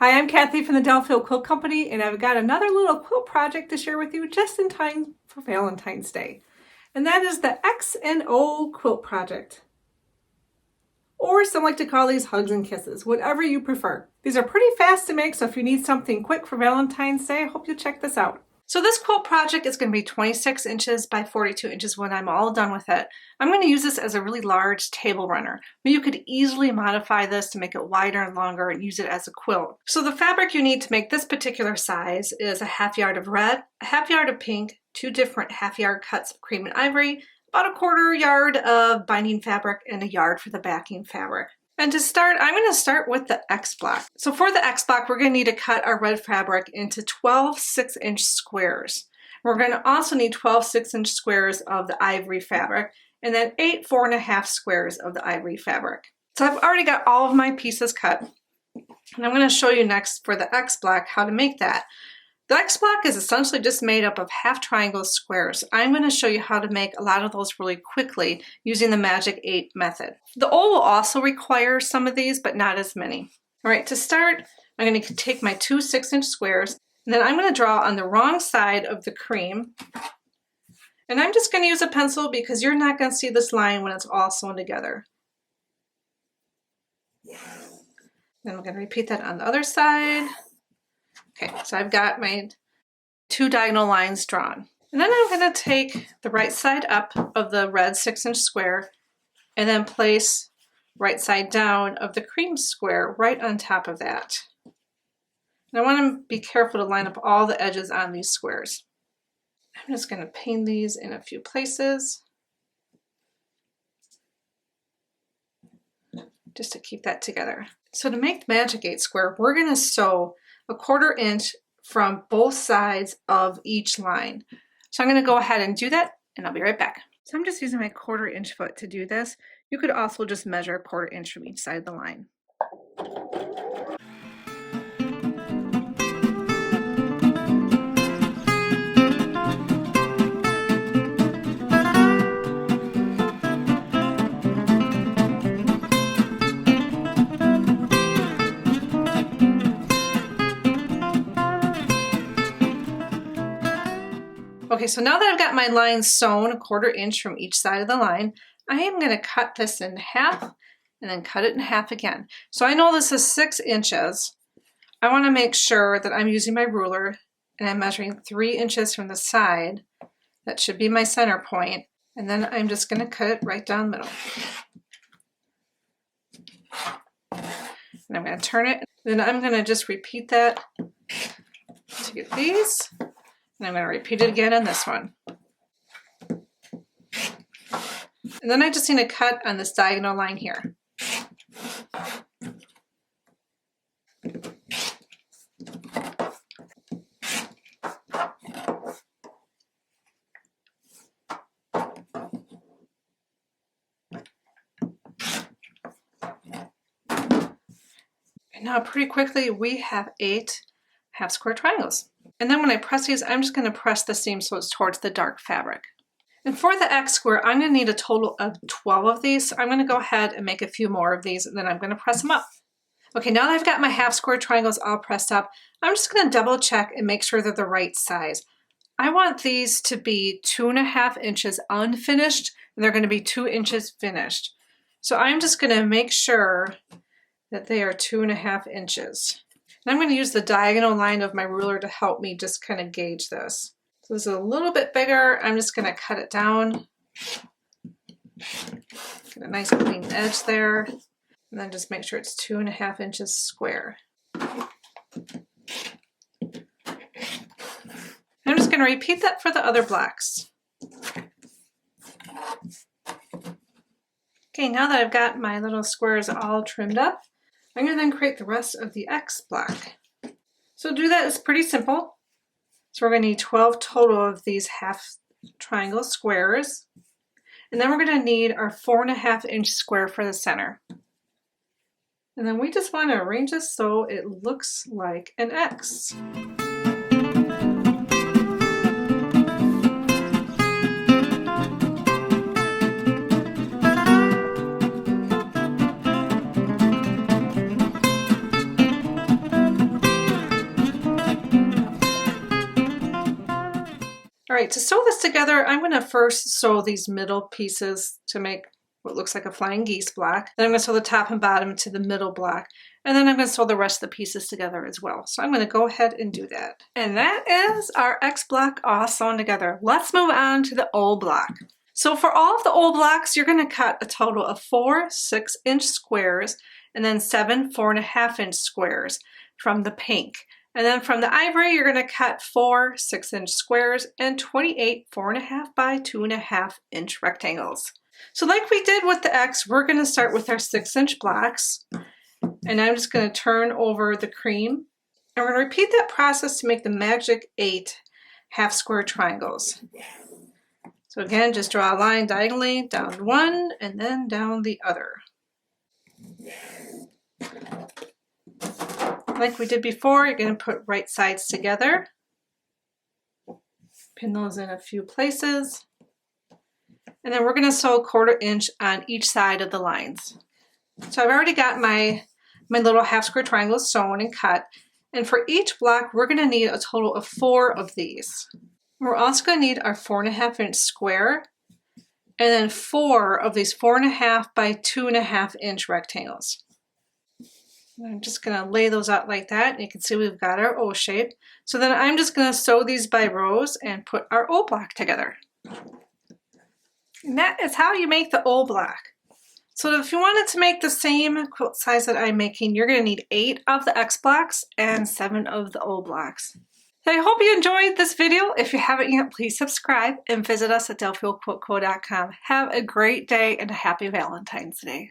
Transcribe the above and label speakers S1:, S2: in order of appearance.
S1: Hi, I'm Kathy from the Delafield Quilt Company, and I've got another little quilt project to share with you just in time for Valentine's Day. And that is the X and O quilt project. Or some like to call these hugs and kisses, whatever you prefer. These are pretty fast to make, so if you need something quick for Valentine's Day, I hope you'll check this out. So this quilt project is going to be 26 inches by 42 inches when I'm all done with it. I'm going to use this as a really large table runner, but you could easily modify this to make it wider and longer and use it as a quilt. So the fabric you need to make this particular size is a ½ yard of red, a ½ yard of pink, 2 different ½ yard cuts of cream and ivory, about a ¼ yard of binding fabric, and a yard for the backing fabric. And to start, I'm going to start with the X block. So for the X block, we're going to need to cut our red fabric into 12 6-inch squares. We're going to also need 12 6-inch squares of the ivory fabric, and then 8 4.5 squares of the ivory fabric. So I've already got all of my pieces cut, and I'm going to show you next for the X block how to make that. The X block is essentially just made up of half triangle squares. I'm going to show you how to make a lot of those really quickly using the Magic 8 method. The O will also require some of these, but not as many. All right, to start, I'm going to take my 2 6-inch squares, and then I'm going to draw on the wrong side of the cream. And I'm just going to use a pencil because you're not going to see this line when it's all sewn together. Then I'm going to repeat that on the other side. Okay, so I've got my 2 diagonal lines drawn. And then I'm going to take the right side up of the red 6-inch square and then place right side down of the cream square right on top of that. And I want to be careful to line up all the edges on these squares. I'm just going to paint these in a few places just to keep that together. So to make the Magic 8 square, we're going to sew a 1/4 inch from both sides of each line. So I'm going to go ahead and do that, and I'll be right back. So I'm just using my 1/4 inch foot to do this. You could also just measure a 1/4 inch from each side of the line. Okay, so now that I've got my lines sewn a 1/4 inch from each side of the line, I am going to cut this in half and then cut it in half again. So I know this is 6 inches. I want to make sure that I'm using my ruler and I'm measuring 3 inches from the side. That should be my center point. And then I'm just going to cut it right down the middle. And I'm going to turn it. Then I'm going to just repeat that to get these. And I'm going to repeat it again on this one. And then I just need to cut on this diagonal line here. And now pretty quickly we have 8 half square triangles. And then when I press these, I'm just going to press the seam so it's towards the dark fabric. And for the X square, I'm going to need a total of 12 of these. So I'm going to go ahead and make a few more of these, and then I'm going to press them up. Okay, now that I've got my half square triangles all pressed up, I'm just going to double check and make sure they're the right size. I want these to be 2.5 inches unfinished, and they're going to be 2 inches finished. So I'm just going to make sure that they are 2.5 inches. And I'm going to use the diagonal line of my ruler to help me just kind of gauge this. So this is a little bit bigger. I'm just going to cut it down. Get a nice clean edge there. And then just make sure it's 2.5 inches square. I'm just going to repeat that for the other blocks. Okay, now that I've got my little squares all trimmed up, I'm going to then create the rest of the X block. So to do that is pretty simple. So we're going to need 12 total of these half triangle squares. And then we're going to need our 4.5 inch square for the center. And then we just want to arrange this so it looks like an X. right, to sew this together, I'm going to first sew these middle pieces to make what looks like a flying geese block. Then I'm going to sew the top and bottom to the middle block. And then I'm going to sew the rest of the pieces together as well. So I'm going to go ahead and do that. And that is our X block all sewn together. Let's move on to the O block. So for all of the O blocks, you're going to cut a total of 4 6-inch squares and then 7 4.5-inch squares from the pink. And then from the ivory, you're going to cut 4 6-inch squares and 28 4.5 by 2.5-inch rectangles. So like we did with the X, we're going to start with our 6-inch blocks. And I'm just going to turn over the cream. And we're going to repeat that process to make the magic 8 half square triangles. So again, just draw a line diagonally down one and then down the other. Like we did before, you're going to put right sides together. Pin those in a few places. And then we're going to sew 1/4 inch on each side of the lines. So I've already got my little half square triangles sewn and cut. And for each block, we're going to need a total of 4 of these. We're also going to need our 4.5-inch square and then 4 of these 4.5 by 2.5-inch rectangles. I'm just going to lay those out like that. And you can see we've got our O shape. So then I'm just going to sew these by rows and put our O block together. And that is how you make the O block. So if you wanted to make the same quilt size that I'm making, you're going to need 8 of the X blocks and 7 of the O blocks. So I hope you enjoyed this video. If you haven't yet, please subscribe and visit us at DelafieldQuiltCo.com. Have a great day and a happy Valentine's Day.